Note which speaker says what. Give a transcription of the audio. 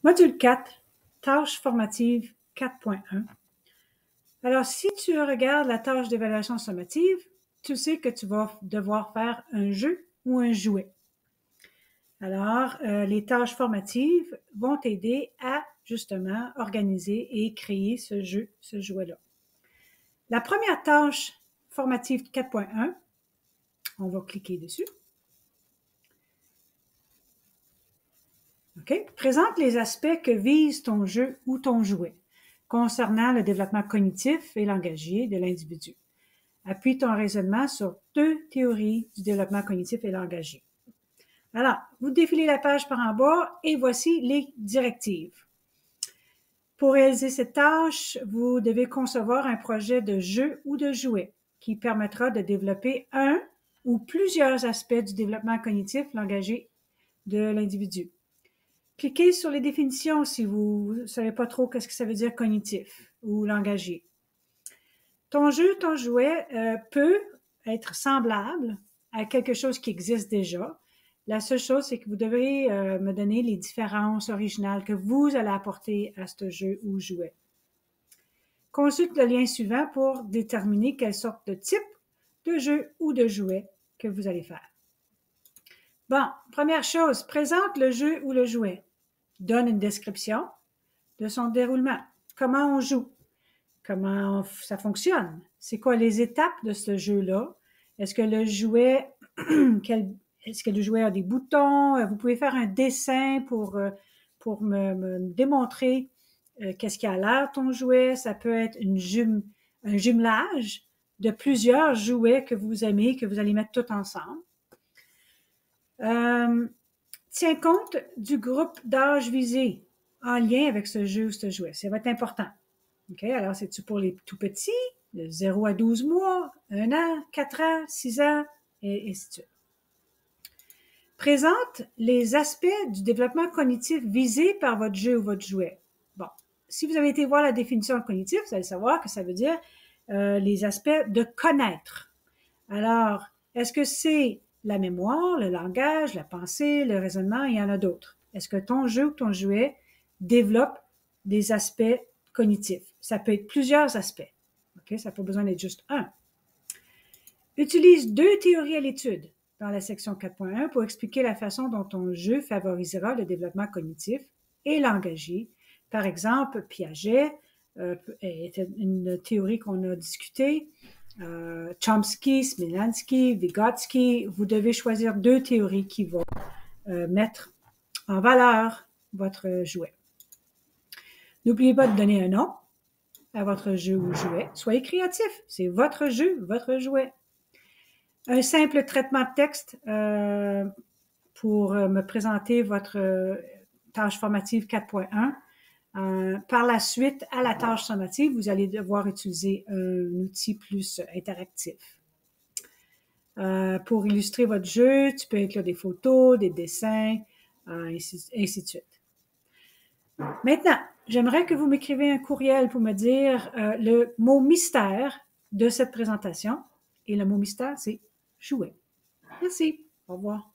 Speaker 1: Module 4, tâche formative 4.1. Alors, si tu regardes la tâche d'évaluation sommative, tu sais que tu vas devoir faire un jeu ou un jouet. Alors, les tâches formatives vont t'aider à, justement, organiser et créer ce jeu, ce jouet-là. La première tâche formative 4.1, on va cliquer dessus. OK? Présente les aspects que vise ton jeu ou ton jouet concernant le développement cognitif et langagier de l'individu. Appuie ton raisonnement sur 2 théories du développement cognitif et langagier. Alors, vous défilez la page par en bas et voici les directives. Pour réaliser cette tâche, vous devez concevoir un projet de jeu ou de jouet qui permettra de développer un ou plusieurs aspects du développement cognitif langagier de l'individu. Cliquez sur les définitions si vous ne savez pas trop qu'est-ce que ça veut dire cognitif ou langagier. Ton jeu, ton jouet peut être semblable à quelque chose qui existe déjà. La seule chose, c'est que vous devez me donner les différences originales que vous allez apporter à ce jeu ou jouet. Consulte le lien suivant pour déterminer quelle sorte de type de jeu ou de jouet que vous allez faire. Bon, première chose, présente le jeu ou le jouet. Donne une description de son déroulement. Comment on joue? Comment ça fonctionne? C'est quoi les étapes de ce jeu-là? Est-ce que le jouet, est-ce que le jouet a des boutons? Vous pouvez faire un dessin pour me démontrer qu'est-ce qui a l'air ton jouet. Ça peut être un jumelage de plusieurs jouets que vous aimez, que vous allez mettre tout ensemble. Tiens compte du groupe d'âge visé en lien avec ce jeu ou ce jouet. Ça va être important. OK, alors c'est-tu pour les tout petits, de 0 à 12 mois, 1 an, 4 ans, 6 ans, et ainsi de suite. Présente les aspects du développement cognitif visés par votre jeu ou votre jouet. Bon, si vous avez été voir la définition de cognitif, vous allez savoir que ça veut dire les aspects de connaître. Alors, est-ce que c'est la mémoire, le langage, la pensée, le raisonnement? Il y en a d'autres. Est-ce que ton jeu ou ton jouet développe des aspects cognitifs? Ça peut être plusieurs aspects. OK? Ça n'a pas besoin d'être juste un. Utilise 2 théories à l'étude dans la section 4.1 pour expliquer la façon dont ton jeu favorisera le développement cognitif et langagier. Par exemple, Piaget est une théorie qu'on a discutée. Chomsky, Smilansky, Vygotsky, vous devez choisir 2 théories qui vont mettre en valeur votre jouet. N'oubliez pas de donner un nom à votre jeu ou jouet. Soyez créatif, c'est votre jeu, votre jouet. Un simple traitement de texte pour me présenter votre tâche formative 4.1. Par la suite, à la tâche sommative, vous allez devoir utiliser un outil plus interactif. Pour illustrer votre jeu, tu peux inclure des photos, des dessins, ainsi de suite. Maintenant, j'aimerais que vous m'écrivez un courriel pour me dire le mot mystère de cette présentation. Et le mot mystère, c'est jouet. Merci. Au revoir.